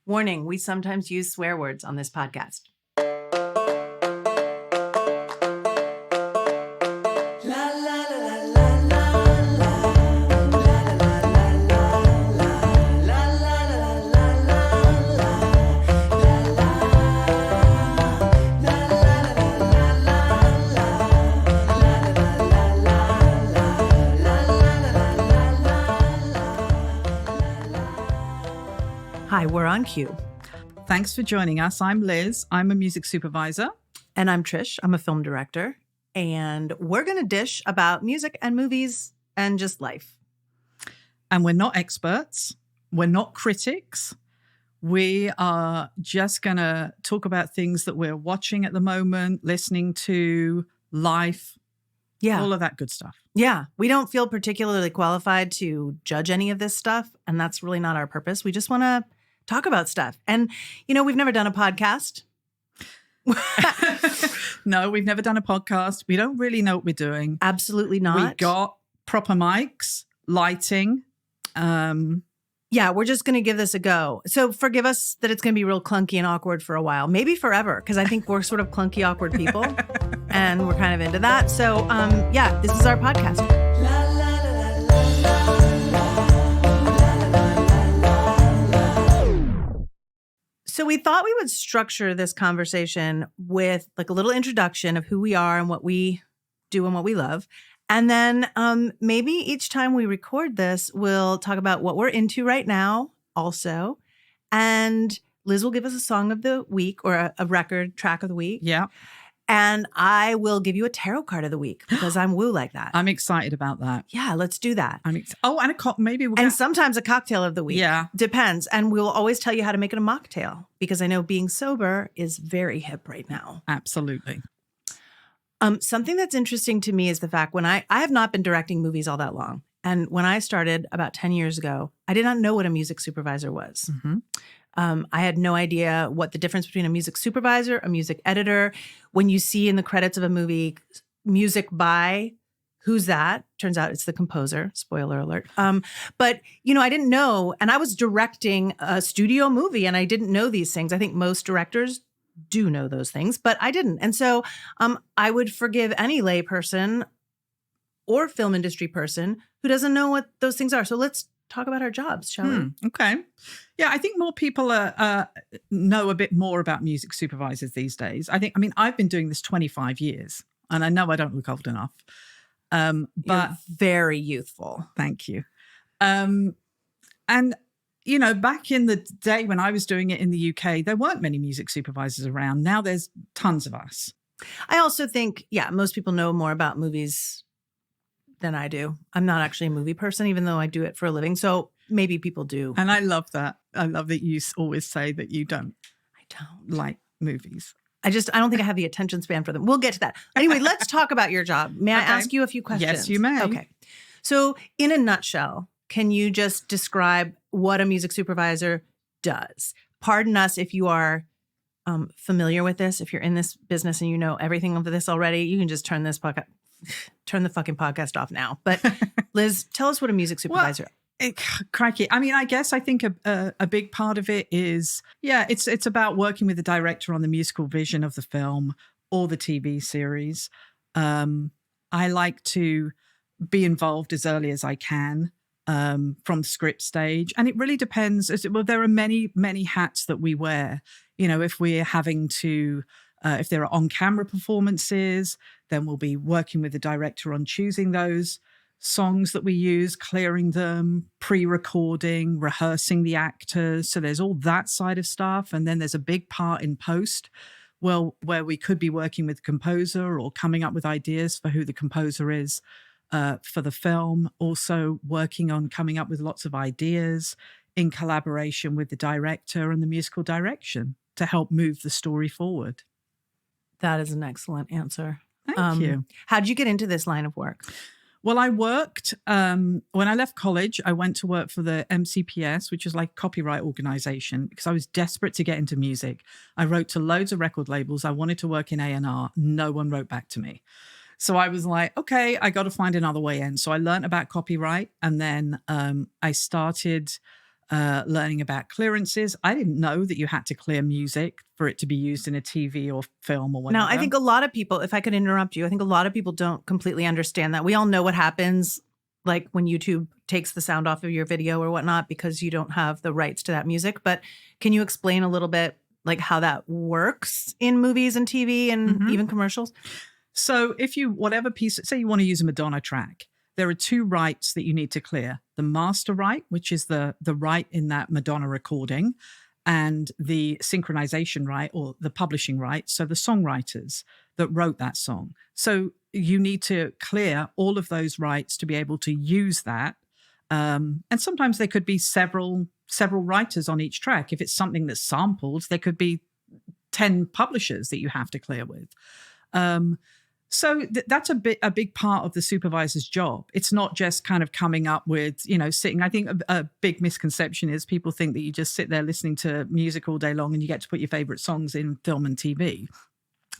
Warning, we sometimes use swear words on this podcast. Hi, we're on cue. Thanks for joining us. I'm Liz. I'm a music supervisor. And I'm Trish. I'm a film director. And we're going to dish about music and movies and just life. And we're not experts. We're not critics. We are just going to talk about things that we're watching at the moment, listening to, life, all of that good stuff. Yeah. We don't feel particularly qualified to judge any of this stuff. And that's really not our purpose. We just want to talk about stuff. And, you know, we've never done a podcast. No, we've never done a podcast. We don't really know what we're doing. Absolutely not. We got proper mics, lighting. Yeah, we're just going to give this a go. So forgive us that it's going to be real clunky and awkward for a while, maybe forever, because I think we're sort of clunky, awkward people and we're kind of into that. So yeah, this is our podcast. So we thought we would structure this conversation with like a little introduction of who we are and what we do and what we love. And then maybe each time we record this, we'll talk about what we're into right now also. And Liz will give us a song of the week or a record track of the week. Yeah. And I will give you a tarot card of the week because I'm woo like that. I'm excited about that. Yeah, let's do that. And maybe we'll and sometimes a cocktail of the week. Yeah. Depends. And we'll always tell you how to make it a mocktail because I know being sober is very hip right now. Absolutely. Something that's interesting to me is the fact when I have not been directing movies all that long. And when I started about 10 years ago, I did not know what a music supervisor was. Mm-hmm. I had no idea what the difference between a music supervisor, a music editor. When you see in the credits of a movie, music by, who's that? Turns out it's the composer. Spoiler alert. But, you know, I didn't know. And I was directing a studio movie and I didn't know these things. I think most directors do know those things, but I didn't. And so I would forgive any layperson or film industry person who doesn't know what those things are. So let's talk about our jobs, shall we? Okay. Yeah, I think more people know a bit more about music supervisors these days. I've been doing this 25 years and I know I don't look old enough. But you're very youthful. Thank you. And you know, back in the day when I was doing it in the UK, there weren't many music supervisors around. Now there's tons of us. I also think, most people know more about movies than I do. I'm not actually a movie person, even though I do it for a living. So maybe people do. And I love that. I love that you always say that you don't. I don't like movies. I don't think I have the attention span for them. We'll get to that. Anyway, let's talk about your job. May I ask you a few questions? Yes, you may. Okay. So in a nutshell, can you just describe what a music supervisor does? Pardon us if you are familiar with this. If you're in this business and you know everything of this already, you can just turn the fucking podcast off now. But Liz, tell us what a music supervisor is. Crikey. I think a big part of it is, it's about working with the director on the musical vision of the film or the TV series. I like to be involved as early as I can. From the script stage. And it really depends. There are many, many hats that we wear. You know, if we're having to, if there are on-camera performances, then we'll be working with the director on choosing those songs that we use, clearing them, pre-recording, rehearsing the actors. So there's all that side of stuff. And then there's a big part in post, where we could be working with the composer or coming up with ideas for who the composer is. For the film, also working on coming up with lots of ideas in collaboration with the director and the musical direction to help move the story forward. That is an excellent answer. Thank you. How'd you get into this line of work? Well, I worked, when I left college, I went to work for the MCPS, which is like a copyright organization, because I was desperate to get into music. I wrote to loads of record labels. I wanted to work in A&R. No one wrote back to me. So I was like, okay, I got to find another way in. So I learned about copyright. And then I started learning about clearances. I didn't know that you had to clear music for it to be used in a TV or film or whatever. Now, I think a lot of people, if I could interrupt you, I think a lot of people don't completely understand that. We all know what happens, like when YouTube takes the sound off of your video or whatnot, because you don't have the rights to that music. But can you explain a little bit like how that works in movies and TV and even commercials? So if you, whatever piece, say you want to use a Madonna track, there are two rights that you need to clear. The master right, which is the right in that Madonna recording, and the synchronization right or the publishing right. So the songwriters that wrote that song. So you need to clear all of those rights to be able to use that. And sometimes there could be several writers on each track. If it's something that's sampled, there could be 10 publishers that you have to clear with. So that's a big part of the supervisor's job. It's not just kind of coming up with, sitting. I think a big misconception is people think that you just sit there listening to music all day long and you get to put your favorite songs in film and TV.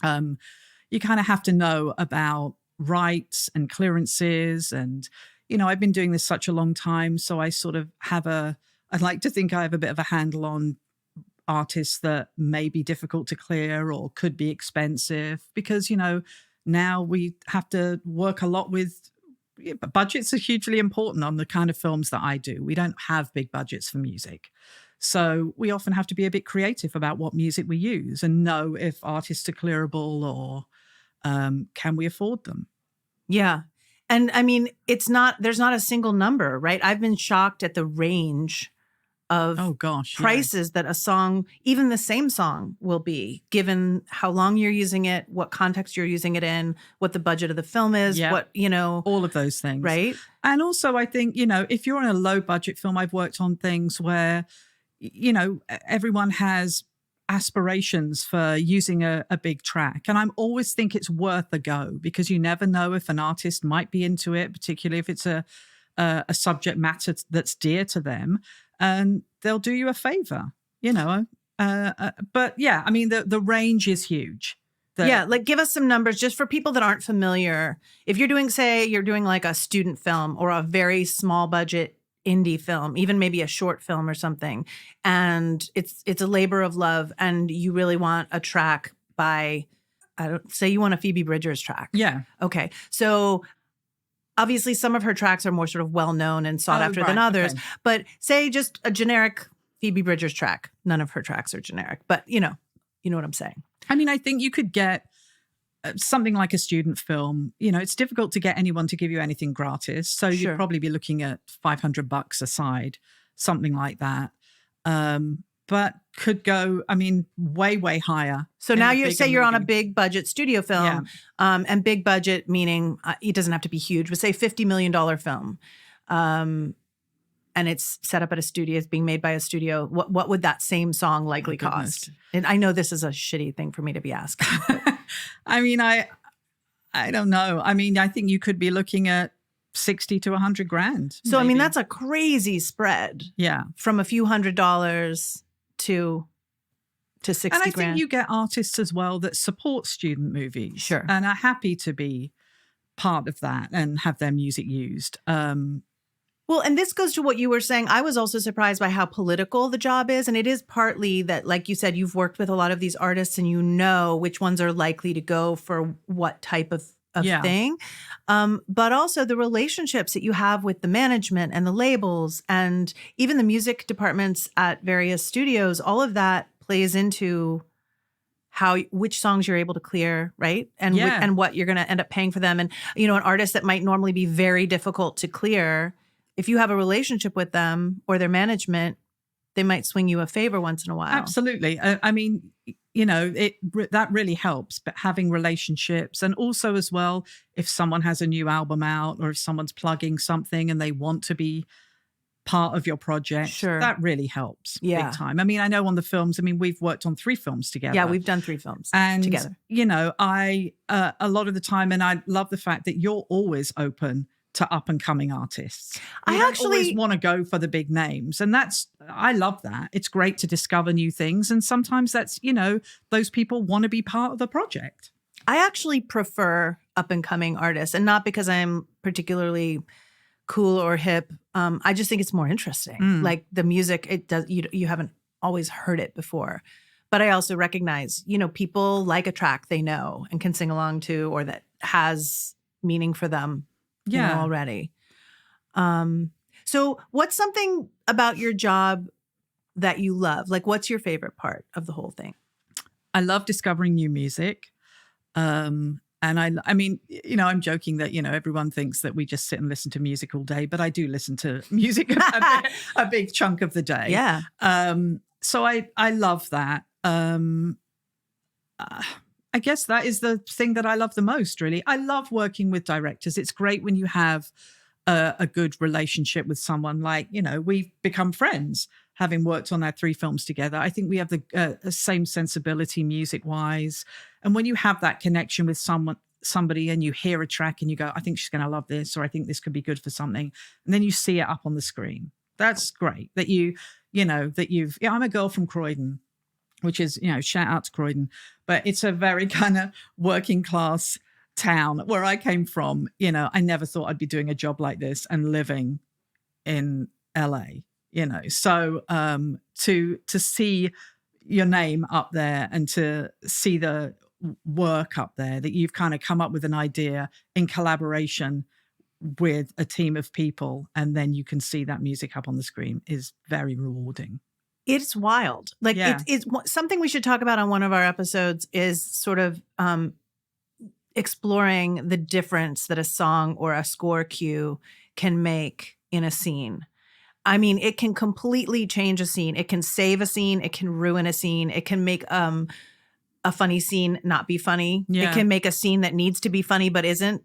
You kind of have to know about rights and clearances. And, I've been doing this such a long time. So I sort of I'd like to think I have a bit of a handle on artists that may be difficult to clear or could be expensive because, now we have to work a lot with budgets are hugely important on the kind of films that I do. We don't have big budgets for music. So we often have to be a bit creative about what music we use and know if artists are clearable or can we afford them? Yeah. And I mean, there's not a single number, right? I've been shocked at the range of prices that a song, even the same song, will be, given how long you're using it, what context you're using it in, what the budget of the film is, all of those things. Right. And also, I think, if you're in a low budget film, I've worked on things where, everyone has aspirations for using a big track. And I always think it's worth a go because you never know if an artist might be into it, particularly if it's a subject matter that's dear to them. And they'll do you a favor, But yeah, I mean, the range is huge. Give us some numbers just for people that aren't familiar. If you're doing like a student film or a very small budget indie film, even maybe a short film or something, and it's a labor of love, and you really want a track by, say you want a Phoebe Bridgers track. Yeah. Okay. So obviously, some of her tracks are more sort of well-known and sought after than others. Okay. But say just a generic Phoebe Bridgers track. None of her tracks are generic, but you know what I'm saying. I mean, I think you could get something like a student film. It's difficult to get anyone to give you anything gratis. So you'd probably be looking at $500 a side, something like that. But could go, way, way higher. So now you're on a big budget studio film, and big budget meaning it doesn't have to be huge, but say $50 million film. And it's set up at a studio, it's being made by a studio. What would that same song likely cost? And I know this is a shitty thing for me to be asking. I don't know. I think you could be looking at 60 to 100 grand. So, maybe. That's a crazy spread. Yeah. From a few $100s to 60 grand. And I think you get artists as well that support student movies. Sure. And are happy to be part of that and have their music used. Well, and this goes to what you were saying. I was also surprised by how political the job is. And it is partly that, like you said, you've worked with a lot of these artists and you know which ones are likely to go for what type of thing. But also the relationships that you have with the management and the labels and even the music departments at various studios, all of that plays into which songs you're able to clear, right? And and what you're going to end up paying for them. And, an artist that might normally be very difficult to clear, if you have a relationship with them or their management, they might swing you a favor once in a while. Absolutely. That really helps, but having relationships, and also as well, if someone has a new album out or if someone's plugging something and they want to be part of your project, that really helps big time. I know on the films, we've worked on 3 films together. Yeah, we've done 3 films together. I a lot of the time, and I love the fact that you're always open to up and coming artists. I always want to go for the big names. And I love that. It's great to discover new things. And sometimes that's, those people want to be part of the project. I actually prefer up and coming artists, and not because I'm particularly cool or hip. I just think it's more interesting. Like the music, it does. You haven't always heard it before, but I also recognize, people like a track they know and can sing along to, or that has meaning for them, already. So what's something about your job that you love? Like, what's your favorite part of the whole thing? I love discovering new music. And I mean, I'm joking that, everyone thinks that we just sit and listen to music all day, but I do listen to music a big chunk of the day. Yeah. So I love that. I guess that is the thing that I love the most, really. I love working with directors. It's great when you have a good relationship with someone. Like, we've become friends having worked on our 3 films together. I think we have the same sensibility music-wise. And when you have that connection with somebody and you hear a track and you go, I think she's going to love this, or I think this could be good for something. And then you see it up on the screen. That's great that I'm a girl from Croydon, which is, shout out to Croydon, but it's a very kind of working class town where I came from. I never thought I'd be doing a job like this and living in LA, so to see your name up there and to see the work up there, that you've kind of come up with an idea in collaboration with a team of people, and then you can see that music up on the screen, is very rewarding. It's wild. Like it's something we should talk about on one of our episodes, is sort of exploring the difference that a song or a score cue can make in a scene. I mean, it can completely change a scene. It can save a scene. It can ruin a scene. It can make a funny scene not be funny. Yeah. It can make a scene that needs to be funny but isn't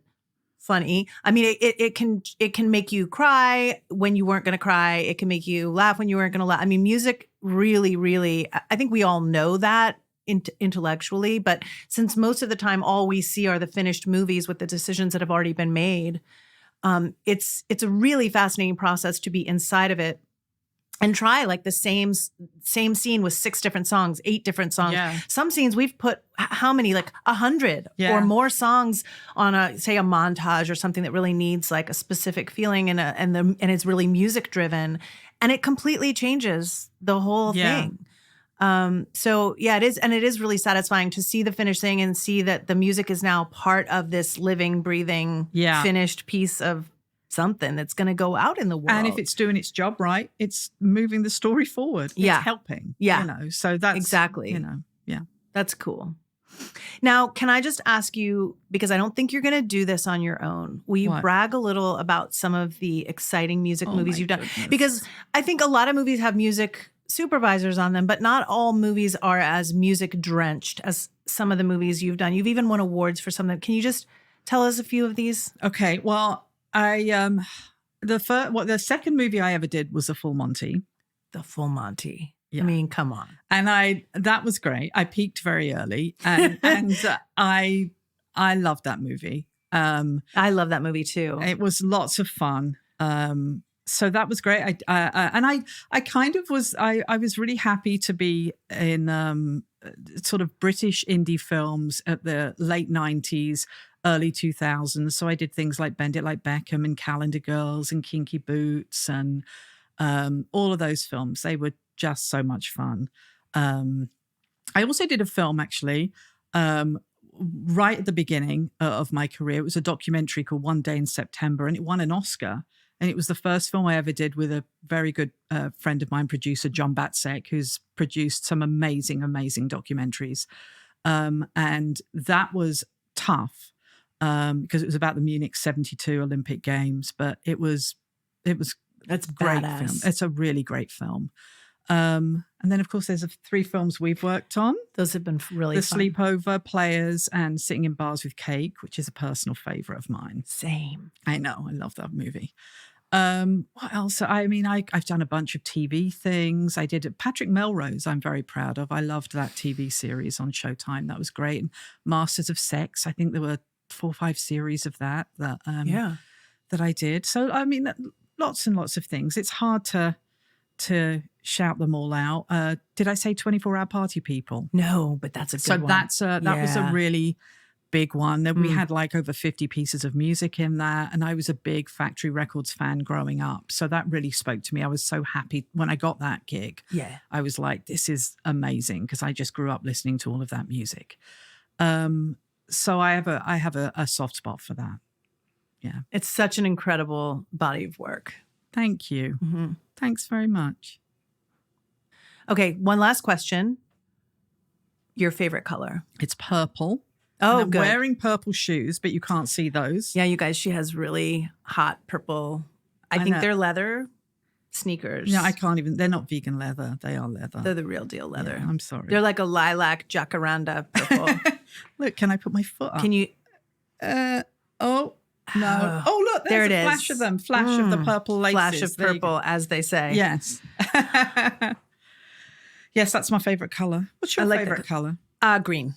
funny. I mean, it can make you cry when you weren't going to cry. It can make you laugh when you weren't going to laugh. I mean, music really, really, I think we all know that intellectually, but since most of the time all we see are the finished movies with the decisions that have already been made, it's a really fascinating process to be inside of it and try like the same scene with 6 different songs, 8 different songs. Yeah. Some scenes we've put how many, like 100 or more songs on a montage or something that really needs like a specific feeling and it's really music driven, and it completely changes the whole thing. So yeah, it is. And it is really satisfying to see the finished thing and see that the music is now part of this living, breathing, finished piece of something that's going to go out in the world. And if it's doing its job right, it's moving the story forward. It's helping. Yeah. So that's exactly, that's cool. Now, can I just ask you, because I don't think you're going to do this on your own, will you brag a little about some of the exciting music movies you've done? Because I think a lot of movies have music supervisors on them, but not all movies are as music drenched as some of the movies you've done. You've even won awards for some of them. Can you just tell us a few of these? Okay. Well, the second movie I ever did was The Full Monty. The Full Monty. Yeah. I mean, come on. And that was great. I peaked very early, and I loved that movie. I love that movie too. It was lots of fun. So that was great. I kind of was, I was really happy to be in sort of British indie films at the late 90s, early 2000s. So I did things like Bend It Like Beckham and Calendar Girls and Kinky Boots and all of those films. They were just so much fun. I also did a film actually right at the beginning of my career. It was a documentary called One Day in September, and it won an Oscar. And it was the first film I ever did with a very good friend of mine, producer John Batsek, who's produced some amazing, amazing documentaries. And that was tough because it was about the Munich 72 Olympic Games. But that's great badass. Film. It's a really great film. And then, of course, there's 3 films we've worked on. Those have been really fun. The Sleepover, Players, and Sitting in Bars with Cake, which is a personal favorite of mine. Same. I know. I love that movie. What else? I mean, I've done a bunch of TV things. I did Patrick Melrose, I'm very proud of. I loved that TV series on Showtime. That was great. And Masters of Sex, I think there were 4 or 5 series of that I did. So, I mean, lots and lots of things. It's hard to shout them all out. Did I say 24 Hour Party People? No, but that's a good one. So that was a really big one. Then we had like over 50 pieces of music in there. And I was a big Factory Records fan growing up. So that really spoke to me. I was so happy when I got that gig. Yeah. I was like, this is amazing because I just grew up listening to all of that music. So I have a soft spot for that. Yeah. It's such an incredible body of work. Thank you. Mm-hmm. Thanks very much. Okay, one last question. Your favorite color? It's purple. Oh, I'm good. wearing purple shoes, but you can't see those. Yeah, you guys, she has really hot purple. I think they're leather sneakers. Yeah, I can't even. They're not vegan leather. They are leather. They're the real deal leather. Yeah, I'm sorry. They're like a lilac jacaranda purple. Look, can I put my foot up? Can you? Oh, no. Oh, look, there it a is. Flash of them. Flash of the purple laces. Flash of purple, as they say. Yes. Yes, that's my favorite color. What's your favorite color? Green.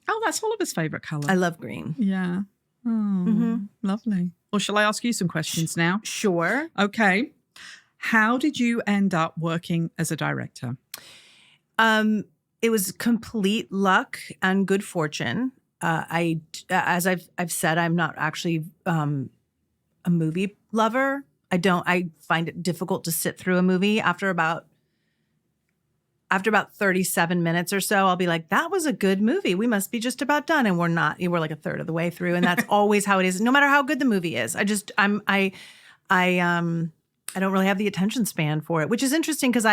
Oh, that's Oliver's favorite color. I love green. Yeah. Oh, lovely. Well, shall I ask you some questions now? Sure. Okay. How did you end up working as a director? It was complete luck and good fortune. As I've said, I'm not actually a movie lover. I find it difficult to sit through a movie after about 37 minutes or so. I'll be like, that was a good movie. We must be just about done. And we're not. We're like a third of the way through. And that's always how it is, no matter how good the movie is. I don't really have the attention span for it, which is interesting because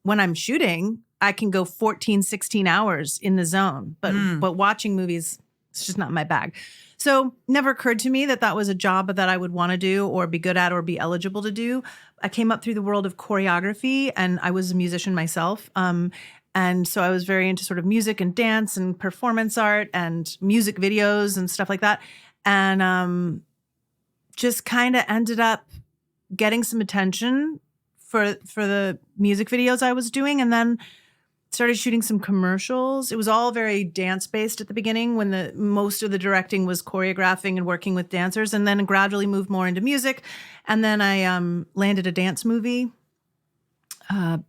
when I'm shooting, I can go 14, 16 hours in the zone. But watching movies, it's just not my bag. So never occurred to me that was a job that I would want to do or be good at or be eligible to do. I came up through the world of choreography and I was a musician myself. And so I was very into sort of music and dance and performance art and music videos and stuff like that. And just kind of ended up getting some attention for the music videos I was doing, and then started shooting some commercials. It was all very dance-based at the beginning when most of the directing was choreographing and working with dancers, and then gradually moved more into music. And then I landed a dance movie.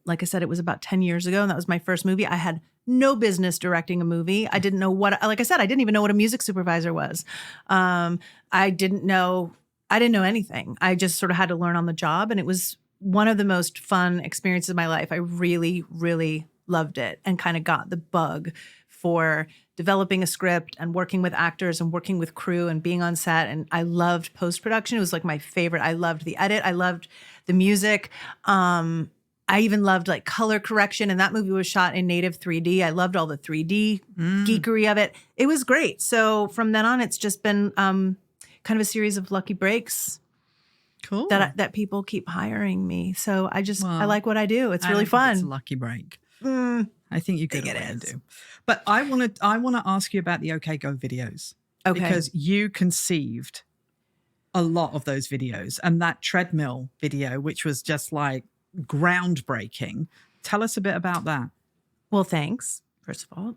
Like I said, it was about 10 years ago, and that was my first movie. I had no business directing a movie. I didn't know like I said, I didn't even know what a music supervisor was. I didn't know anything. I just sort of had to learn on the job, and it was one of the most fun experiences of my life. I really, really loved it and kind of got the bug for developing a script and working with actors and working with crew and being on set. And I loved post-production. It was like my favorite. I loved the edit. I loved the music. I even loved like color correction. And that movie was shot in native 3D. I loved all the 3D geekery of it. It was great. So from then on, it's just been kind of a series of lucky breaks. Cool. That people keep hiring me. So I like what I do. It's really fun. It's a lucky break. I think you could do. But I want to ask you about the OK Go videos. Okay. Because you conceived a lot of those videos, and that treadmill video, which was just like groundbreaking. Tell us a bit about that. Well, thanks, first of all.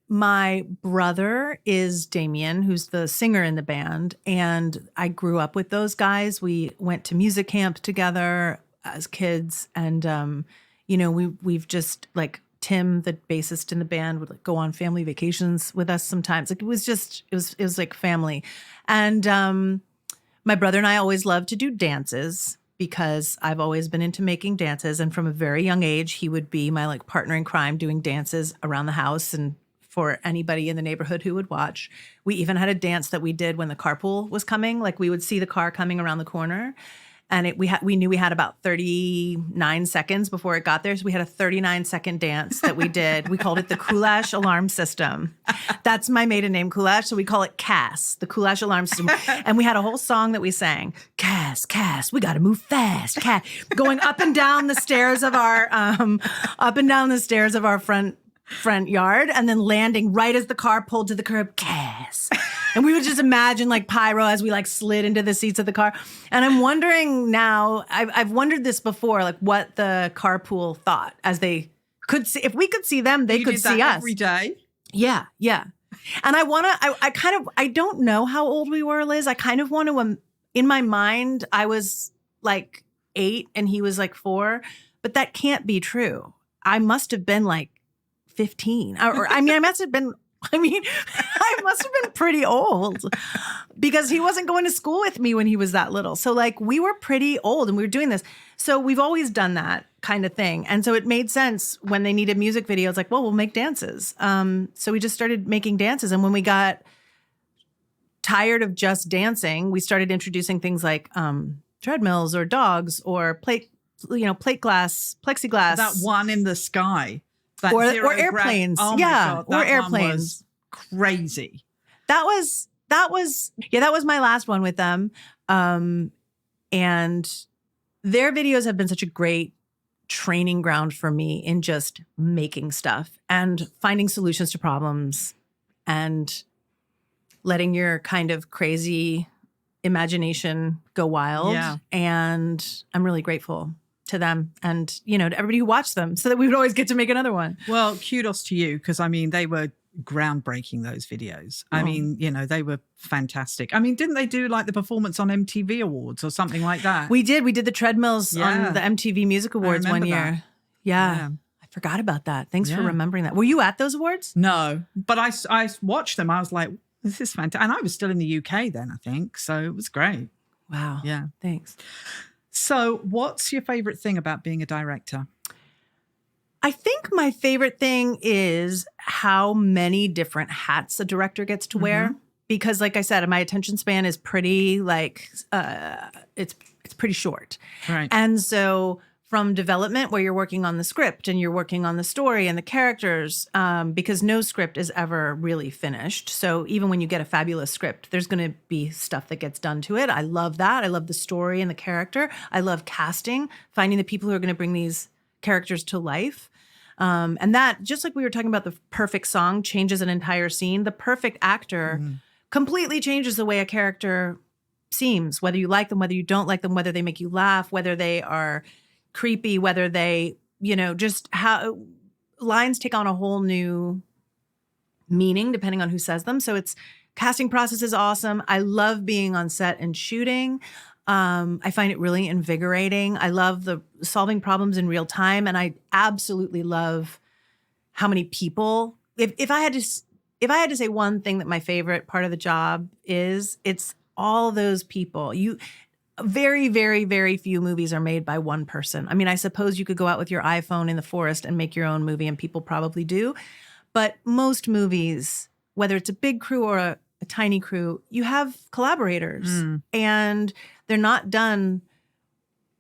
My brother is Damien, who's the singer in the band, and I grew up with those guys. We went to music camp together as kids, and we've just like Tim, the bassist in the band, would like go on family vacations with us sometimes. Like it was like family. And my brother and I always loved to do dances because I've always been into making dances. And from a very young age, he would be my like partner in crime doing dances around the house and for anybody in the neighborhood who would watch. We even had a dance that we did when the carpool was coming. Like we would see the car coming around the corner. And we knew we had about 39 seconds before it got there. So we had a 39-second dance that we did. We called it the Koolash Alarm System. That's my maiden name, Koolash. So we call it CAS, the Koolash Alarm System. And we had a whole song that we sang. CAS, we got to move fast. CAS, going up and down the stairs of our front yard, and then landing right as the car pulled to the curb. CAS. And we would just imagine like pyro as we like slid into the seats of the car. And I'm wondering now, I've wondered this before, like what the carpool thought as they could see. If we could see them, they could see us every day. Yeah. And I don't know how old we were, Liz. I kind of want to, in my mind, I was like 8 and he was like 4, but that can't be true. I must have been like 15 or I must have been I mean, I must have been pretty old because he wasn't going to school with me when he was that little. So like we were pretty old and we were doing this. So we've always done that kind of thing. And so it made sense when they needed music videos, like, well, we'll make dances. So we just started making dances. And when we got tired of just dancing, we started introducing things like treadmills or dogs or plexiglass. That one in the sky. Or airplanes. Oh yeah. God, that or airplanes. Crazy. That was my last one with them. And their videos have been such a great training ground for me in just making stuff and finding solutions to problems and letting your kind of crazy imagination go wild. Yeah. And I'm really grateful to them and, to everybody who watched them so that we would always get to make another one. Well, kudos to you because, they were groundbreaking, those videos. They were fantastic. Didn't they do like the performance on MTV Awards or something like that? We did the treadmills on the MTV Music Awards one year. That. Yeah. I forgot about that. Thanks for remembering that. Were you at those awards? No, but I watched them. I was like, this is fantastic. And I was still in the UK then, I think. So it was great. Wow. Yeah. Thanks. So what's your favorite thing about being a director? I think my favorite thing is how many different hats a director gets to wear. Because like I said, my attention span is pretty it's pretty short. Right. And so from development where you're working on the script and you're working on the story and the characters, because no script is ever really finished. So even when you get a fabulous script, there's going to be stuff that gets done to it. I love that. I love the story and the character. I love casting, finding the people who are going to bring these characters to life. And that, just like we were talking about, the perfect song changes an entire scene. The perfect actor completely changes the way a character seems, whether you like them, whether you don't like them, whether they make you laugh, whether they are creepy, whether they, just how lines take on a whole new meaning depending on who says them. So casting process is awesome. I love being on set and shooting. I find it really invigorating. I love the solving problems in real time. And I absolutely love how many people, if I had to say one thing that my favorite part of the job is, it's all those people. Very, very, very few movies are made by one person. I suppose you could go out with your iPhone in the forest and make your own movie, and people probably do. But most movies, whether it's a big crew or a tiny crew, you have collaborators. And they're not done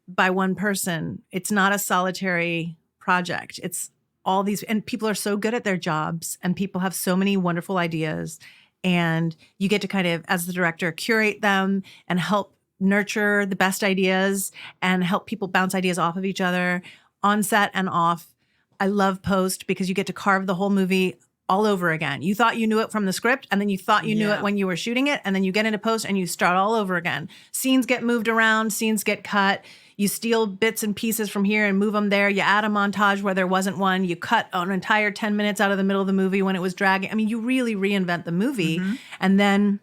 by one person. It's not a solitary project. It's all these, and people are so good at their jobs, and people have so many wonderful ideas. And you get to kind of, as the director, curate them and help nurture the best ideas and help people bounce ideas off of each other on set and off. I love post because you get to carve the whole movie all over again. You thought you knew it from the script, and then you thought you knew it when you were shooting it, and then you get into post and you start all over again. Scenes get moved around, scenes get cut. You steal bits and pieces from here and move them there. You add a montage where there wasn't one. You cut an entire 10 minutes out of the middle of the movie when it was dragging. You really reinvent the movie. And then,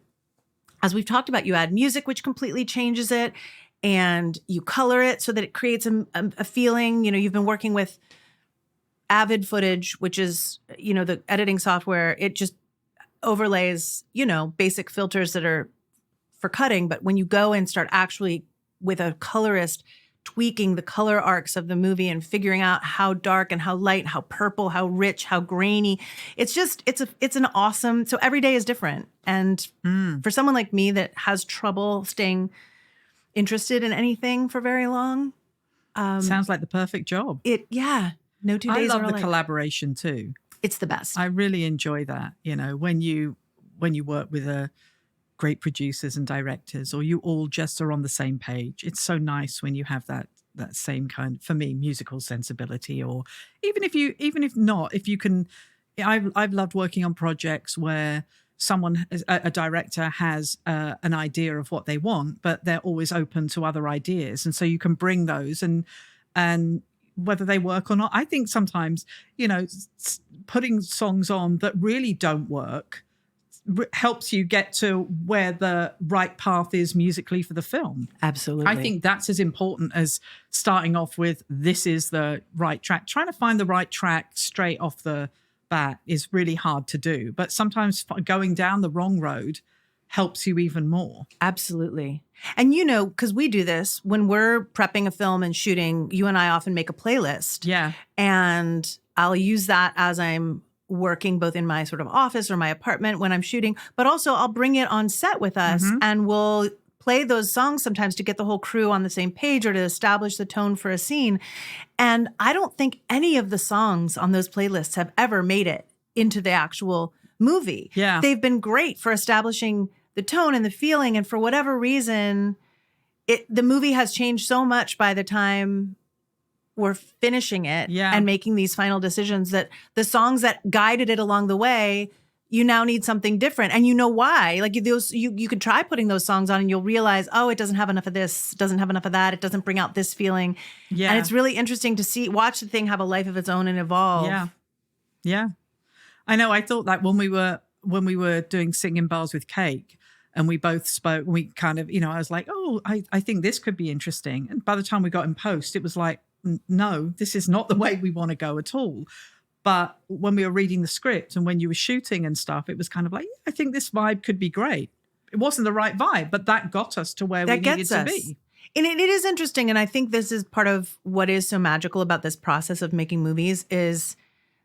as we've talked about, you add music, which completely changes it, and you color it so that it creates a feeling. You've been working with Avid footage, which is, the editing software. It just overlays, basic filters that are for cutting. But when you go and start actually with a colorist tweaking the color arcs of the movie and figuring out how dark and how light, how purple, how rich, how grainy, it's an awesome, so every day is different. And for someone like me that has trouble staying interested in anything for very long. Sounds like the perfect job. No 2 days I are love the alike. collaboration too. It's the best. I really enjoy that. When you work with great producers and directors, or you all just are on the same page. It's so nice when you have that same kind, for me, musical sensibility. Or even if you can, I've loved working on projects where a director has an idea of what they want, but they're always open to other ideas, and so you can bring those and whether they work or not. I think sometimes, putting songs on that really don't work helps you get to where the right path is musically for the film. Absolutely. I think that's as important as starting off with, this is the right track. Trying to find the right track straight off the bat is really hard to do. But sometimes going down the wrong road helps you even more. Absolutely. And because we do this when we're prepping a film and shooting, you and I often make a playlist. Yeah. And I'll use that as I'm working both in my sort of office or my apartment when I'm shooting, but also I'll bring it on set with us and we'll play those songs sometimes to get the whole crew on the same page or to establish the tone for a scene. And I don't think any of the songs on those playlists have ever made it into the actual movie. Yeah. They've been great for establishing the tone and the feeling. And for whatever reason, the movie has changed so much by the time we're finishing it and making these final decisions that the songs that guided it along the way, you now need something different. And you know why. Like you could try putting those songs on and you'll realize, oh, it doesn't have enough of this, doesn't have enough of that. It doesn't bring out this feeling. Yeah. And it's really interesting to watch the thing have a life of its own and evolve. Yeah. Yeah. I know. I thought that when we were doing Singing Bars with Cake and we both spoke, we kind of, I was like, oh, I think this could be interesting. And by the time we got in post, it was like, no, this is not the way we want to go at all. But when we were reading the script and when you were shooting and stuff, it was kind of like, I think this vibe could be great. It wasn't the right vibe, but that got us to where we needed to be. And it is interesting. And I think this is part of what is so magical about this process of making movies is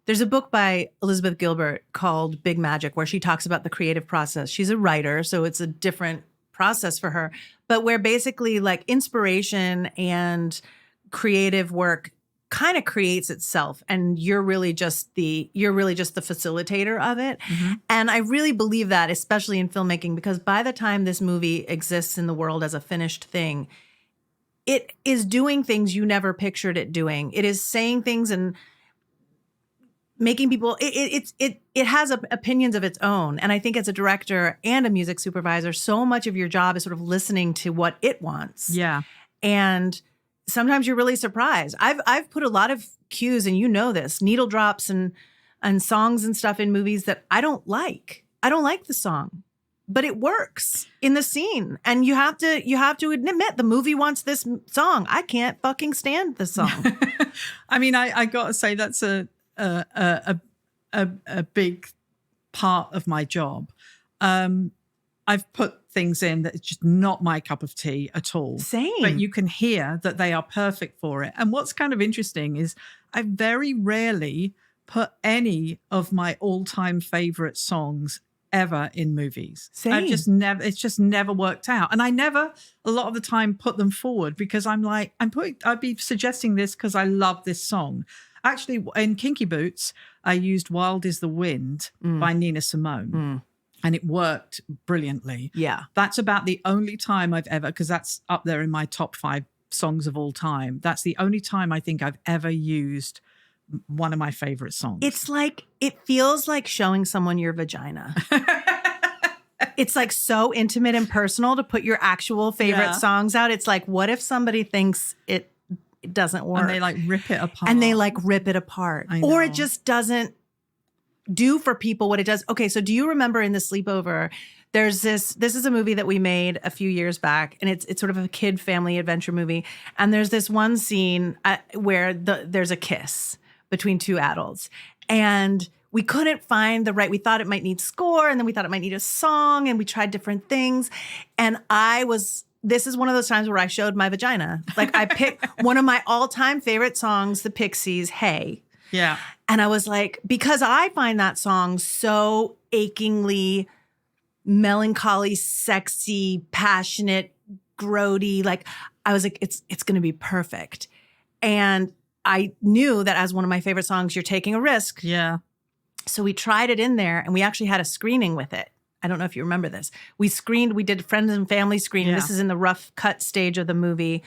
there's a book by Elizabeth Gilbert called Big Magic where she talks about the creative process. She's a writer, so it's a different process for her, but where basically like inspiration and creative work kind of creates itself and you're really just the facilitator of it. And I really believe that, especially in filmmaking, because by the time this movie exists in the world as a finished thing, it is doing things you never pictured it doing. It is saying things and making people it has opinions of its own. And I think as a director and a music supervisor, so much of your job is sort of listening to what it wants. Yeah. And sometimes you're really surprised. I've put a lot of cues, and this, needle drops and songs and stuff in movies that I don't like. I don't like the song, but it works in the scene. And you have to admit the movie wants this song. I can't fucking stand the song. I mean, I got to say that's a big part of my job. I've put things in that it's just not my cup of tea at all. Same. But you can hear that they are perfect for it. And what's kind of interesting is I very rarely put any of my all-time favorite songs ever in movies. Same. It's just never worked out. And I never, a lot of the time, put them forward because I'm like, I'd be suggesting this because I love this song. Actually, in Kinky Boots, I used Wild is the Wind by Nina Simone. And it worked brilliantly. Yeah. That's about the only time I've ever, because that's up there in my top 5 songs of all time. That's the only time I think I've ever used one of my favorite songs. It's like, it feels like showing someone your vagina. It's like so intimate and personal to put your actual favorite songs out. It's like, what if somebody thinks it doesn't work? And they like rip it apart. Or it just doesn't do for people what it does. Okay, so do you remember in the sleepover, there's this is a movie that we made a few years back, and it's sort of a kid family adventure movie. And there's this one scene where there's a kiss between 2 adults. And we couldn't find we thought it might need score, and then we thought it might need a song, and we tried different things. And this is one of those times where I showed my vagina. Like I picked one of my all-time favorite songs, the Pixies, Hey. Yeah. And I was like, because I find that song so achingly melancholy, sexy, passionate, grody. Like I was like, it's going to be perfect. And I knew that as one of my favorite songs, you're taking a risk. Yeah. So we tried it in there, and we actually had a screening with it. I don't know if you remember this. We did friends and family screening. Yeah. This is in the rough cut stage of the movie.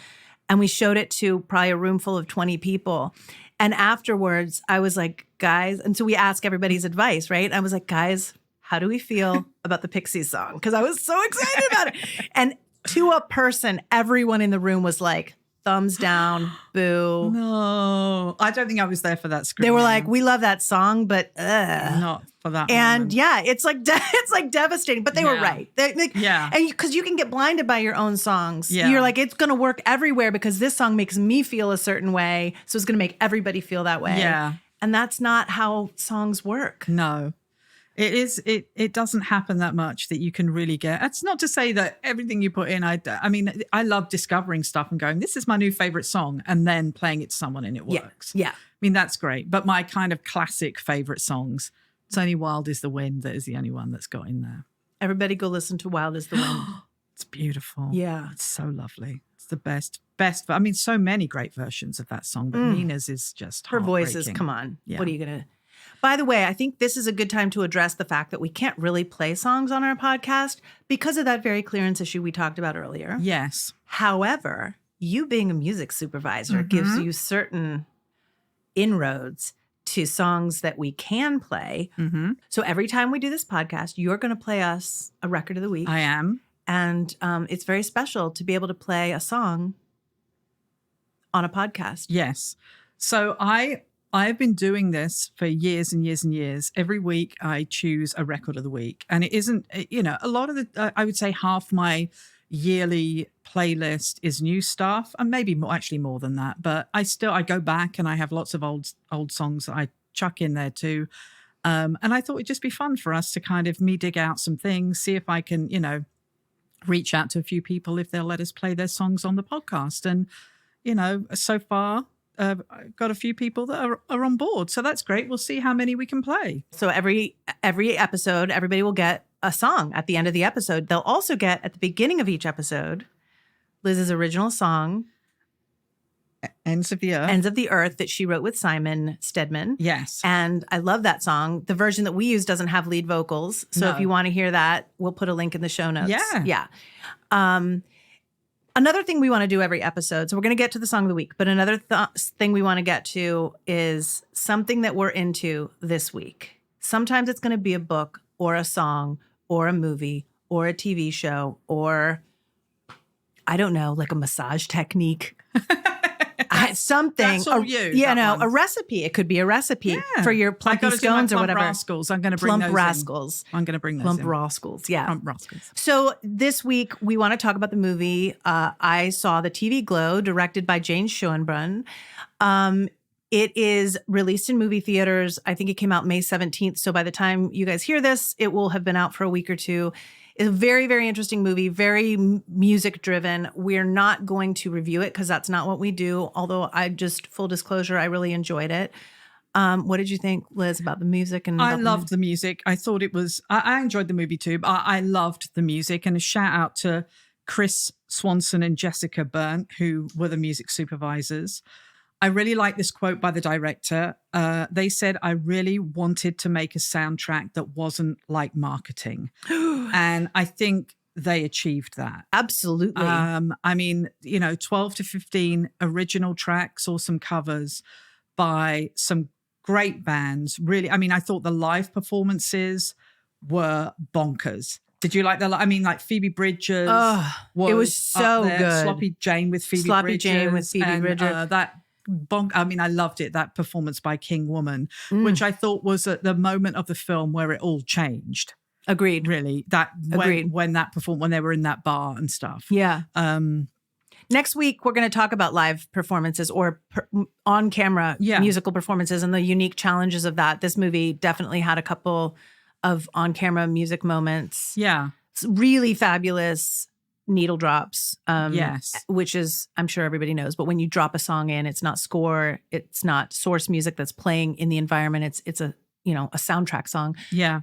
And we showed it to probably a room full of 20 people. And afterwards, I was like, guys, and so we ask everybody's advice, right? I was like, guys, how do we feel about the Pixies song? Because I was so excited about it. And to a person, everyone in the room was like, thumbs down, boo. No, I don't think I was there for that screen. They were like, we love that song, but not for that. And moment. yeah, it's like devastating. But they were right. And because you can get blinded by your own songs. Yeah. You're like, it's going to work everywhere because this song makes me feel a certain way, so it's going to make everybody feel that way. Yeah. And that's not how songs work. No. It is. It doesn't happen that much that you can really get. That's not to say that everything you put in. I mean, I love discovering stuff and going, this is my new favorite song, and then playing it to someone and it works. Yeah. I mean, that's great. But my kind of classic favorite songs, it's only Wild is the Wind that is the only one that's got in there. Everybody go listen to Wild is the Wind. It's beautiful. Yeah. It's so lovely. It's the best. I mean, so many great versions of that song, but Nina's is just her voice is, come on. Yeah. What are you going to... By the way, I think this is a good time to address the fact that we can't really play songs on our podcast because of that very clearance issue we talked about earlier. Yes. However, you being a music supervisor gives you certain inroads to songs that we can play. So every time we do this podcast, you're going to play us a record of the week. I am. And it's very special to be able to play a song on a podcast. Yes. So I've been doing this for years and years and years. Every week I choose a record of the week. And it isn't, a lot of the, I would say half my yearly playlist is new stuff, and maybe more than that. But I go back and I have lots of old songs that I chuck in there too. And I thought it'd just be fun for us to kind of dig out some things, see if I can, reach out to a few people if they'll let us play their songs on the podcast. And, so far, I've got a few people that are on board. So that's great. We'll see how many we can play. So every episode, everybody will get a song at the end of the episode. They'll also get at the beginning of each episode, Liz's original song, Ends of the Earth, that she wrote with Simon Stedman. Yes. And I love that song. The version that we use doesn't have lead vocals. So if you want to hear that, we'll put a link in the show notes. Yeah. Another thing we want to do every episode, so we're going to get to the song of the week, but another thing we want to get to is something that we're into this week. Sometimes it's going to be a book or a song or a movie or a TV show or, I don't know, like a massage technique. Something. That's all a recipe. It could be a recipe for your plumpy scones or whatever. Rascals. I'm going to bring Plump those rascals. I'm going to bring those Plump in. rascals. Yeah. Plump rascals. So this week we want to talk about the movie. I saw the TV Glow, directed by Jane Schoenbrunn. It is released in movie theaters. I think it came out May 17th. So by the time you guys hear this, it will have been out for a week or two. It's a very, very interesting movie, very music driven. We're not going to review it because that's not what we do. Although full disclosure, I really enjoyed it. What did you think, Liz, about the music? I loved the music. I thought it was, I enjoyed the movie too, but I loved the music. And a shout out to Chris Swanson and Jessica Byrne, who were the music supervisors. I really like this quote by the director. They said, I really wanted to make a soundtrack that wasn't like marketing. And I think they achieved that. Absolutely. I mean, 12 to 15 original tracks or some covers by some great bands. Really, I mean, I thought the live performances were bonkers. Did you like like Phoebe Bridgers? It was so good. Sloppy Jane with Phoebe Bridgers. I mean, I loved it, that performance by King Woman, which I thought was at the moment of the film where it all changed. Agreed. Really. When they were in that bar and stuff. Yeah. Next week, we're going to talk about live performances or on-camera musical performances and the unique challenges of that. This movie definitely had a couple of on-camera music moments. Yeah. It's really fabulous needle drops. Yes. Which is, I'm sure everybody knows, but when you drop a song in, it's not score, it's not source music that's playing in the environment. It's a soundtrack song. Yeah.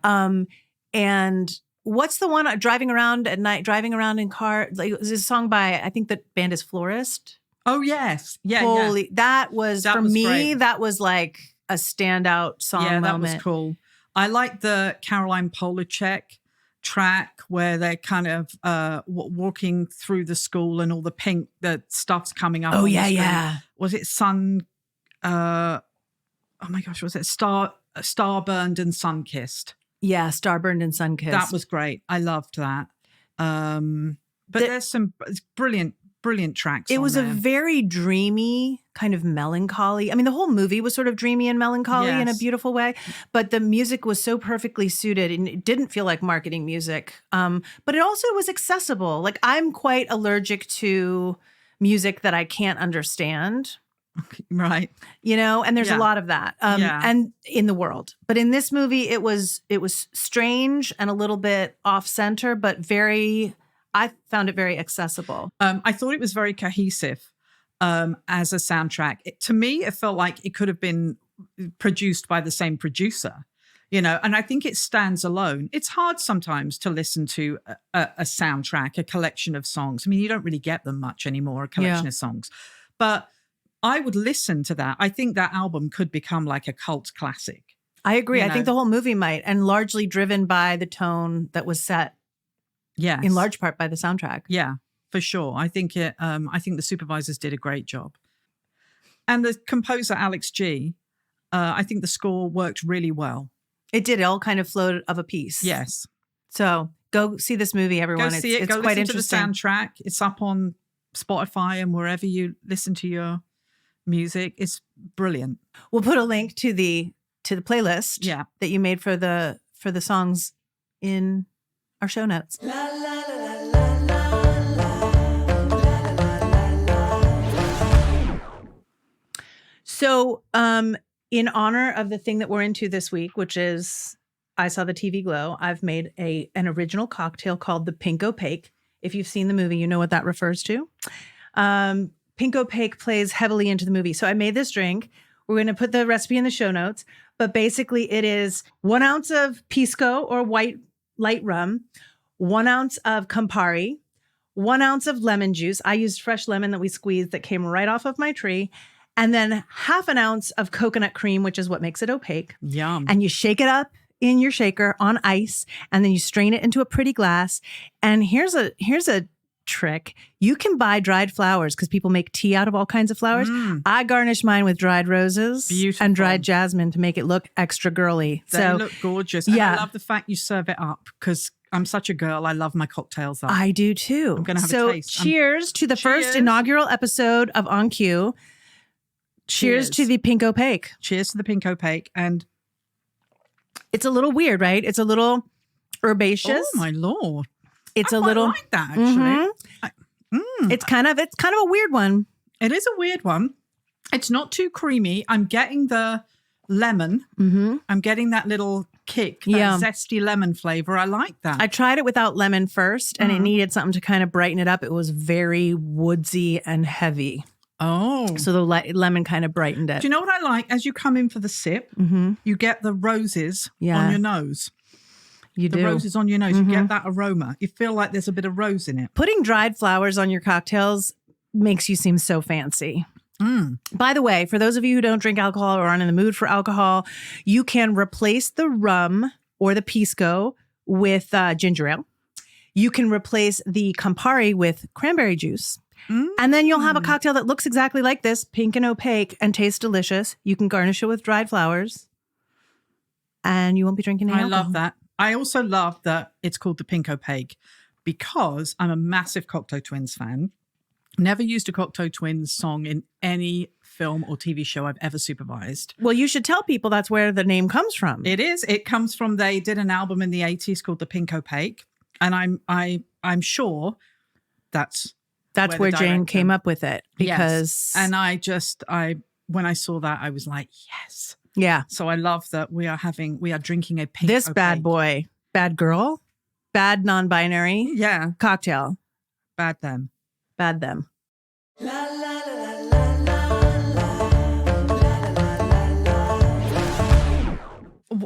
And what's the one driving around at night, driving around in car? Like, it was a song by, I think the band is Florist. Oh, yes. Yeah. Holy, that was for me, great. That was like a standout song moment. That was cool. I like the Caroline Polachek track where they're kind of walking through the school and all the stuff's coming up. Oh, yeah. Was it sun? Oh my gosh, was it Starburned and Sun-Kissed? Yeah, Starburned and Sun-Kissed. That was great. I loved that. But there's some brilliant tracks. It was a very dreamy kind of melancholy. I mean, the whole movie was sort of dreamy and melancholy in a beautiful way, but the music was so perfectly suited and it didn't feel like marketing music. But it also was accessible. Like, I'm quite allergic to music that I can't understand. Right. And there's a lot of that and in the world. But in this movie, it was strange and a little bit off center, but I found it very accessible. I thought it was very cohesive as a soundtrack. To me, it felt like it could have been produced by the same producer, and I think it stands alone. It's hard sometimes to listen to a soundtrack, a collection of songs. I mean, you don't really get them much anymore, a collection of songs. But I would listen to that. I think that album could become like a cult classic. I agree. I think the whole movie might, and largely driven by the tone that was set. Yes. In large part by the soundtrack. Yeah, for sure. I think the supervisors did a great job. And the composer, Alex G., I think the score worked really well. It did. It all kind of flowed of a piece. Yes. So go see this movie, everyone. Go see it. It's go quite listen interesting. To the soundtrack. It's up on Spotify and wherever you listen to your music. It's brilliant. We'll put a link to the playlist that you made for the songs in our show notes. So, in honor of the thing that we're into this week, which is I Saw the TV Glow, I've made an original cocktail called the Pink Opaque. If you've seen the movie, you know what that refers to. Pink Opaque plays heavily into the movie. So I made this drink. We're going to put the recipe in the show notes. But basically, it is 1 ounce of Pisco or white light rum, 1 ounce of Campari, 1 ounce of lemon juice. I used fresh lemon that we squeezed that came right off of my tree. And then 1/2 ounce of coconut cream, which is what makes it opaque. Yum. And you shake it up in your shaker on ice, and then you strain it into a pretty glass. And here's a trick. You can buy dried flowers because people make tea out of all kinds of flowers. I garnish mine with dried roses and dried jasmine to make it look extra girly. They look gorgeous. And I love the fact you serve it up because I'm such a girl. I love my cocktails up. I do too. I'm going to have a taste. Cheers to the first inaugural episode of On Cue. Cheers to the Pink Opaque. Cheers to the Pink Opaque. And it's a little weird, right? It's a little herbaceous. Oh my Lord. It's I a little like that actually. It's kind of a weird one. It is a weird one. It's not too creamy. I'm getting the lemon. I'm getting that little kick, that zesty lemon flavor. I like that. I tried it without lemon first, and it needed something to kind of brighten it up. It was very woodsy and heavy. Oh. So the lemon kind of brightened it. Do you know what I like? As you come in for the sip, you get the roses on your nose. The roses on your nose. You get that aroma. You feel like there's a bit of rose in it. Putting dried flowers on your cocktails makes you seem so fancy. By the way, for those of you who don't drink alcohol or aren't in the mood for alcohol, you can replace the rum or the Pisco with ginger ale. You can replace the Campari with cranberry juice. And then you'll have a cocktail that looks exactly like this, pink and opaque, and tastes delicious. You can garnish it with dried flowers. And you won't be drinking any alcohol. I love that. I also love that it's called the Pink Opaque because I'm a massive Cocteau Twins fan. Never used a Cocteau Twins song in any film or TV show I've ever supervised. Well, you should tell people that's where the name comes from. It is. It comes from, they did an album in the 80s called the Pink Opaque. And I'm sure that's where Jane came up with it. Because and when I saw that, I was like, yes. Yeah. So I love that we are drinking a Pink This Opaque. bad boy, bad girl, bad non-binary cocktail. Bad them. Bad them.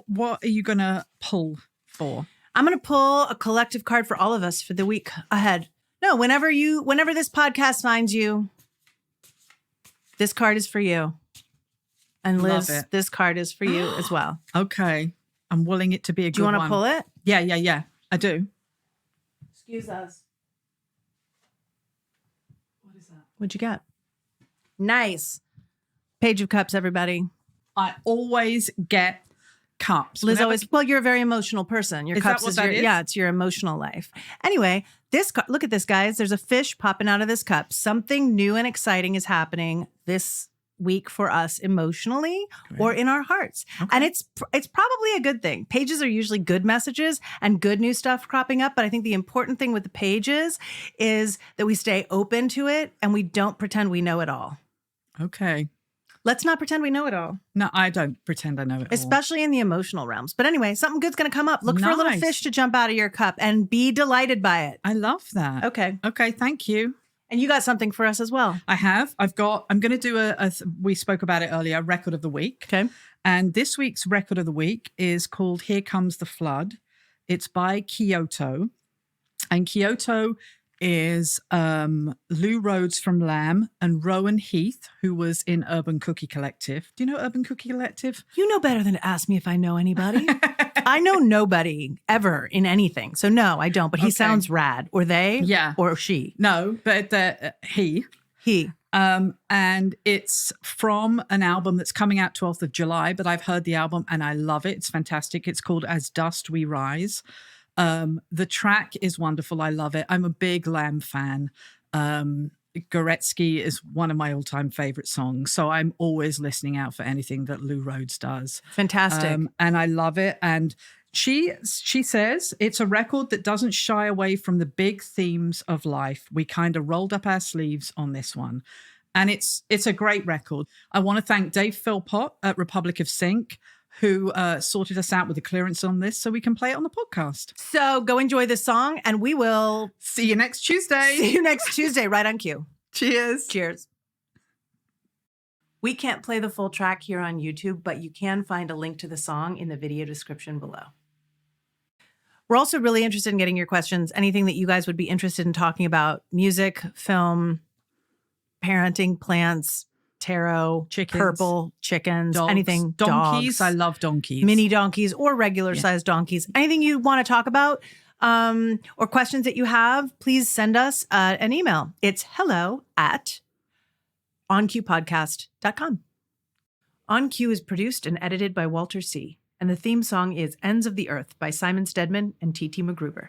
What are you going to pull for? I'm going to pull a collective card for all of us for the week ahead. No, whenever this podcast finds you, this card is for you. And Liz, this card is for you as well. Okay. I'm willing it to be a good one. Do you want to pull it? Yeah. I do. Excuse us. What is that? What'd you get? Nice. Page of Cups, everybody. I always get cups. Liz you're a very emotional person. Your cups is it's your emotional life. Anyway, look at this, guys. There's a fish popping out of this cup. Something new and exciting is happening this week for us emotionally or in our hearts. Okay. And it's probably a good thing. Pages are usually good messages and good new stuff cropping up. But I think the important thing with the pages is that we stay open to it and we don't pretend we know it all. Okay. Let's not pretend we know it all, No, I don't pretend I know it all. especially in the emotional realms. But anyway, something good's going to come up. Look for a little Nice. fish to jump out of your cup and be delighted by it. I love that. Okay. Okay, thank you. And you got something for us as well. I have. I'm going to do we spoke about it earlier, record of the week. Okay. And this week's record of the week is called Here Comes the Flood. It's by Kyoto. And Kyoto is Lou Rhodes from Lamb and Rowan Heath, who was in Urban Cookie Collective. Do you know Urban Cookie Collective? You know better than to ask me if I know anybody. I know nobody ever in anything. So no, I don't. But he sounds rad. Or they? Yeah. Or she? No, but he. He. And it's from an album that's coming out 12th of July, but I've heard the album and I love it. It's fantastic. It's called As Dust We Rise. The track is wonderful. I love it. I'm a big Lamb fan. Goretzky is one of my all-time favorite songs. So I'm always listening out for anything that Lou Rhodes does. Fantastic. And I love it. And she says it's a record that doesn't shy away from the big themes of life. We kind of rolled up our sleeves on this one. And it's a great record. I want to thank Dave Philpott at Republic of Sync, who sorted us out with the clearance on this so we can play it on the podcast. So go enjoy this song and we will See you next Tuesday. see you next Tuesday right on cue. Cheers. Cheers. We can't play the full track here on YouTube, but you can find a link to the song in the video description below. We're also really interested in getting your questions, anything that you guys would be interested in talking about: music, film, parenting, plants, tarot, Chickens. Purple, chickens, Dogs. anything. Donkeys. Dogs, I love donkeys. mini donkeys or regular sized donkeys. Anything you want to talk about or questions that you have, please send us an email. It's hello@oncuepodcast.com. On Cue is produced and edited by Walter Sie, and the theme song is Ends of the Earth by Simon Stedman and T.T. McGruber.